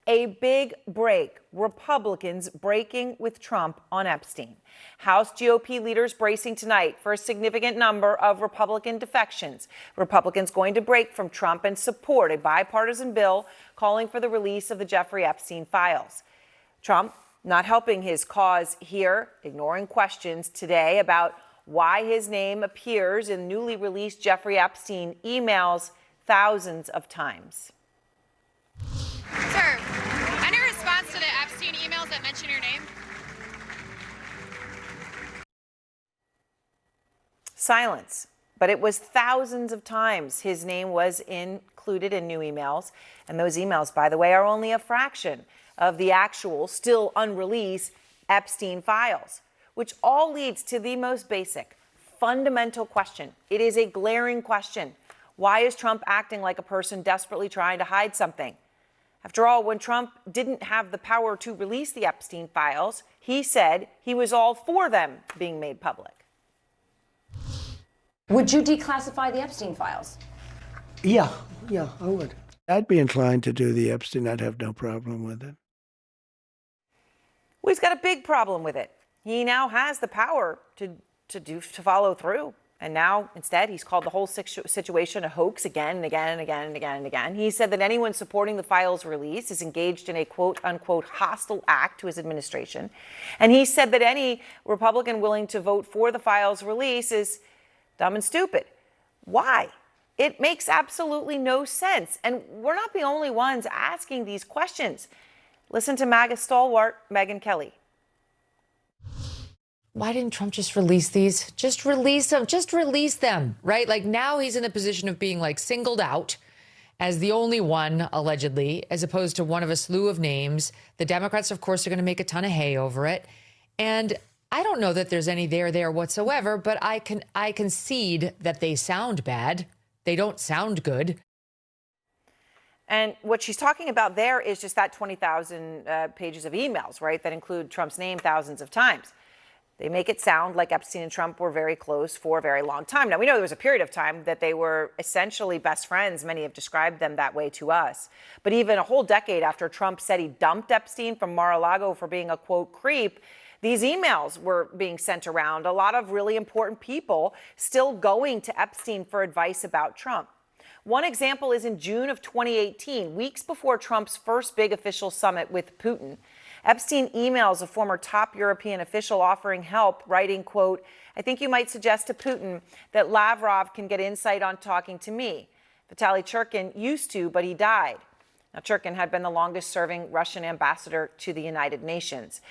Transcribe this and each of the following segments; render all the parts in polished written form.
A big break. Republicans breaking with Trump on Epstein. House GOP leaders bracing tonight for a significant number of Republican defections. Republicans going to break from Trump and support a bipartisan bill calling for the release of the Jeffrey Epstein files. Trump not helping his cause here, ignoring questions today about why his name appears in newly released Jeffrey Epstein emails thousands of times. Sir, any response to the Epstein emails that mention your name? Silence. But it was thousands of times his name was included in new emails. And those emails, by the way, are only a fraction of the actual, still unreleased Epstein files, which all leads to the most basic, fundamental question. It is a glaring question. Why is Trump acting like a person desperately trying to hide something? After all, when Trump didn't have the power to release the Epstein files, he said he was all for them being made public. Would you declassify the Epstein files? Yeah, I would. I'd be inclined to do the Epstein. I'd have no problem with it. Well, he's got a big problem with it. He now has the power to follow through. And now, instead, he's called the whole situation a hoax again and again and again and again and again. He said that anyone supporting the files release is engaged in a quote-unquote hostile act to his administration. And he said that any Republican willing to vote for the files release is dumb and stupid. Why? It makes absolutely no sense. And we're not the only ones asking these questions. Listen to MAGA stalwart Megyn Kelly. Why didn't Trump just release these? Just release them. Just release them, right? Like now he's in the position of being like singled out as the only one, allegedly, as opposed to one of a slew of names. The Democrats, of course, are going to make a ton of hay over it. And I don't know that there's any there whatsoever, but I concede that they sound bad. They don't sound good. And what she's talking about there is just that 20,000 pages of emails, right, that include Trump's name thousands of times. They make it sound like Epstein and Trump were very close for a very long time. Now, we know there was a period of time that they were essentially best friends. Many have described them that way to us. But even a whole decade after Trump said he dumped Epstein from Mar-a-Lago for being a, quote, creep, these emails were being sent around. A lot of really important people still going to Epstein for advice about Trump. One example is in June of 2018, weeks before Trump's first big official summit with Putin. Epstein emails a former top European official offering help, writing, quote, I think you might suggest to Putin that Lavrov can get insight on talking to me. Vitaly Churkin used to, but he died. Now, Churkin had been the longest serving Russian ambassador to the United Nations.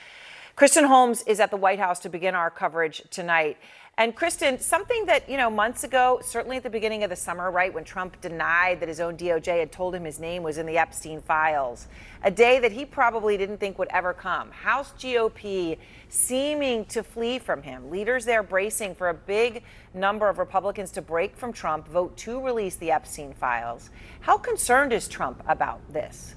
Kristen Holmes is at the White House to begin our coverage tonight. And Kristen, something that, months ago, certainly at the beginning of the summer, right, when Trump denied that his own DOJ had told him his name was in the Epstein files, a day that he probably didn't think would ever come. House GOP seeming to flee from him. Leaders there bracing for a big number of Republicans to break from Trump, vote to release the Epstein files. How concerned is Trump about this?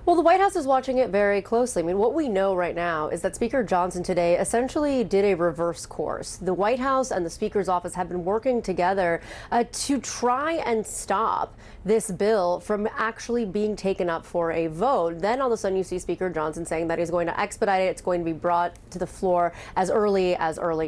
Well, the White House is watching it very closely. I mean, what we know right now is that Speaker Johnson today essentially did a reverse course. The White House and the Speaker's office have been working together to try and stop this bill from actually being taken up for a vote. Then all of a sudden you see Speaker Johnson saying that he's going to expedite it. It's going to be brought to the floor as early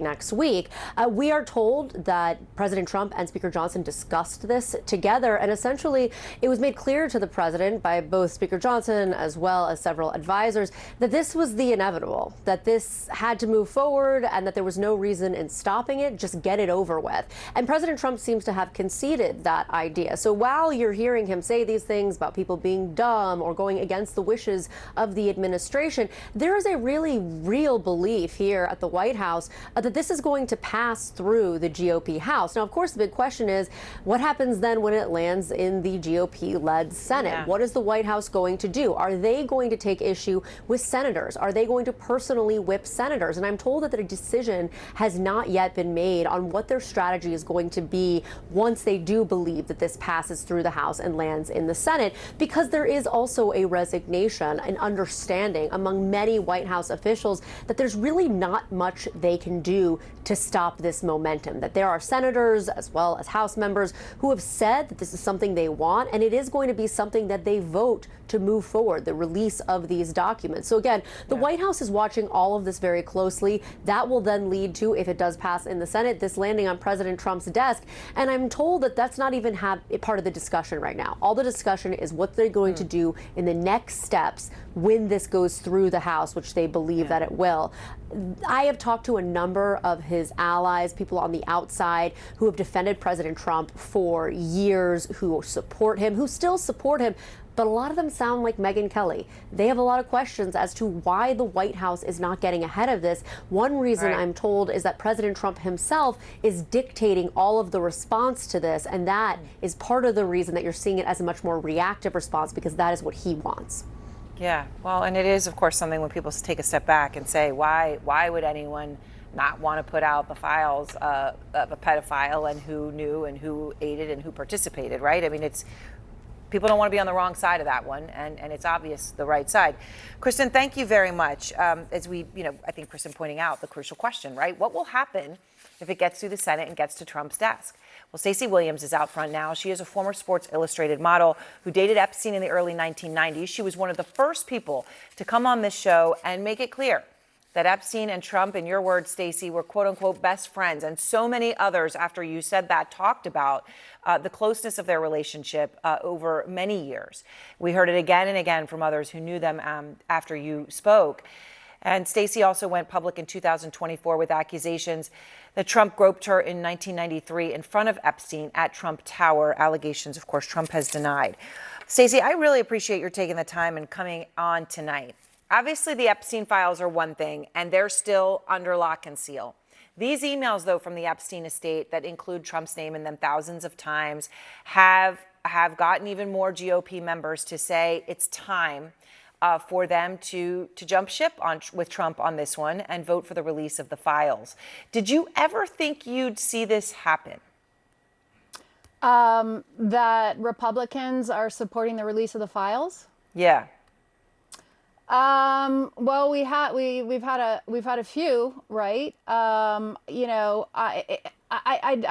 next week. We are told that President Trump and Speaker Johnson discussed this together, and essentially it was made clear to the president by both Speaker Johnson as well as several advisors that this was the inevitable, that this had to move forward and that there was no reason in stopping it, just get it over with. And President Trump seems to have conceded that idea. So while you're hearing him say these things about people being dumb or going against the wishes of the administration, there is a really real belief here at the White House that this is going to pass through the GOP House. Now, of course, the big question is what happens then when it lands in the GOP-led Senate? Yeah. What is the White House going to do? Are they going to take issue with senators? Are they going to personally whip senators? And I'm told that the decision has not yet been made on what their strategy is going to be once they do believe that this passes through the House and lands in the Senate, because there is also a resignation, an understanding among many White House officials that there's really not much they can do to stop this momentum, that there are senators as well as House members who have said that this is something they want, and it is going to be something that they vote to move forward. forward, the release of these documents. So again, the White House is watching all of this very closely. That will then lead to, if it does pass in the Senate, this landing on President Trump's desk. And I'm told that that's not even part of the discussion right now. All the discussion is what they're going to do in the next steps when this goes through the House, which they believe that it will. I have talked to a number of his allies, people on the outside who have defended President Trump for years, who support him, who still support him. But a lot of them sound like Megyn Kelly. They have a lot of questions as to why the White House is not getting ahead of this. One reason I'm told is that President Trump himself is dictating all of the response to this. And that is part of the reason that you're seeing it as a much more reactive response, because that is what he wants. Yeah, well, and it is, of course, something when people take a step back and say, why would anyone not want to put out the files of a pedophile and who knew and who aided and who participated, right? I mean, it's people don't want to be on the wrong side of that one, and it's obvious the right side. Kristen, thank you very much. As we, I think Kristen pointing out the crucial question, right? What will happen if it gets through the Senate and gets to Trump's desk? Well, Stacey Williams is out front now. She is a former Sports Illustrated model who dated Epstein in the early 1990s. She was one of the first people to come on this show and make it clear that Epstein and Trump, in your words, Stacey, were quote unquote best friends. And so many others, after you said that, talked about the closeness of their relationship over many years. We heard it again and again from others who knew them after you spoke. And Stacey also went public in 2024 with accusations that Trump groped her in 1993 in front of Epstein at Trump Tower. Allegations, of course, Trump has denied. Stacey, I really appreciate your taking the time and coming on tonight. Obviously, the Epstein files are one thing, and they're still under lock and seal. These emails, though, from the Epstein estate that include Trump's name in them thousands of times have gotten even more GOP members to say it's time for them to jump ship with Trump on this one and vote for the release of the files. Did you ever think you'd see this happen? That Republicans are supporting the release of the files? Yeah. Well, we've had a few, right? I've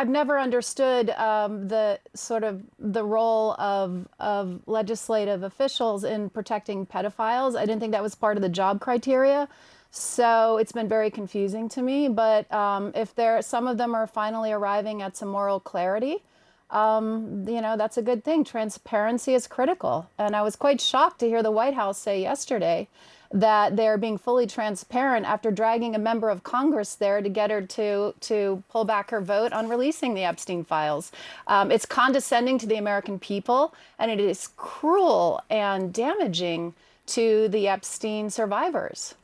never understood the sort of the role of legislative officials in protecting pedophiles. I didn't think that was part of the job criteria. So it's been very confusing to me. But if some of them are finally arriving at some moral clarity, that's a good thing. Transparency is critical. And I was quite shocked to hear the White House say yesterday that they're being fully transparent after dragging a member of Congress there to get her to pull back her vote on releasing the Epstein files. It's condescending to the American people, and it is cruel and damaging to the Epstein survivors.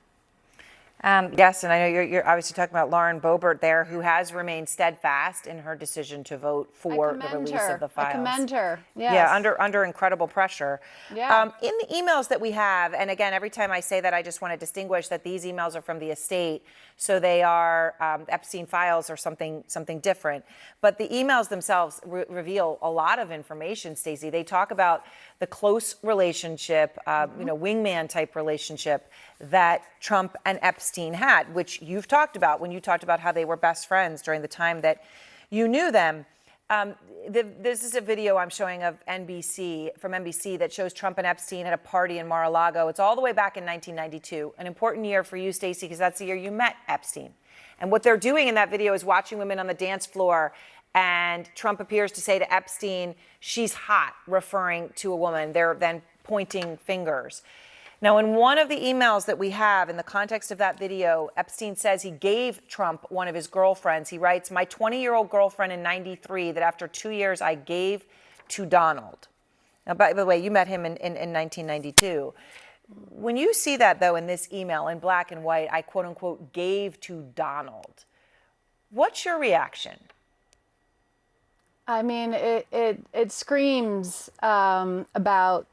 Yes, and I know you're obviously talking about Lauren Boebert there, who has remained steadfast in her decision to vote for the release of the files. I commend her. Yes. Yeah, under incredible pressure. Yeah. In the emails that we have, and again, every time I say that, I just want to distinguish that these emails are from the estate, so they are Epstein files or something different. But the emails themselves reveal a lot of information, Stacey. They talk about the close relationship, wingman type relationship that Trump and Epstein had, which you've talked about when you talked about how they were best friends during the time that you knew them. This is a video I'm showing of from NBC that shows Trump and Epstein at a party in Mar-a-Lago. It's all the way back in 1992, an important year for you, Stacey, because that's the year you met Epstein. And what they're doing in that video is watching women on the dance floor, and Trump appears to say to Epstein, "She's hot," referring to a woman. They're then pointing fingers. Now, in one of the emails that we have in the context of that video, Epstein says he gave Trump one of his girlfriends. He writes, "My 20-year-old girlfriend in 93 that after 2 years I gave to Donald." Now, by the way, you met him in 1992. When you see that, though, in this email in black and white, I quote unquote gave to Donald, what's your reaction? I mean, it screams about,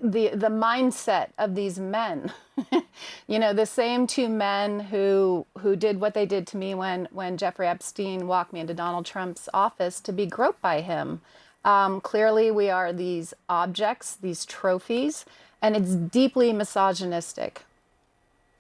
the mindset of these men. The same two men who did what they did to me when Jeffrey Epstein walked me into Donald Trump's office to be groped by him. Clearly, we are these objects, these trophies, and it's deeply misogynistic.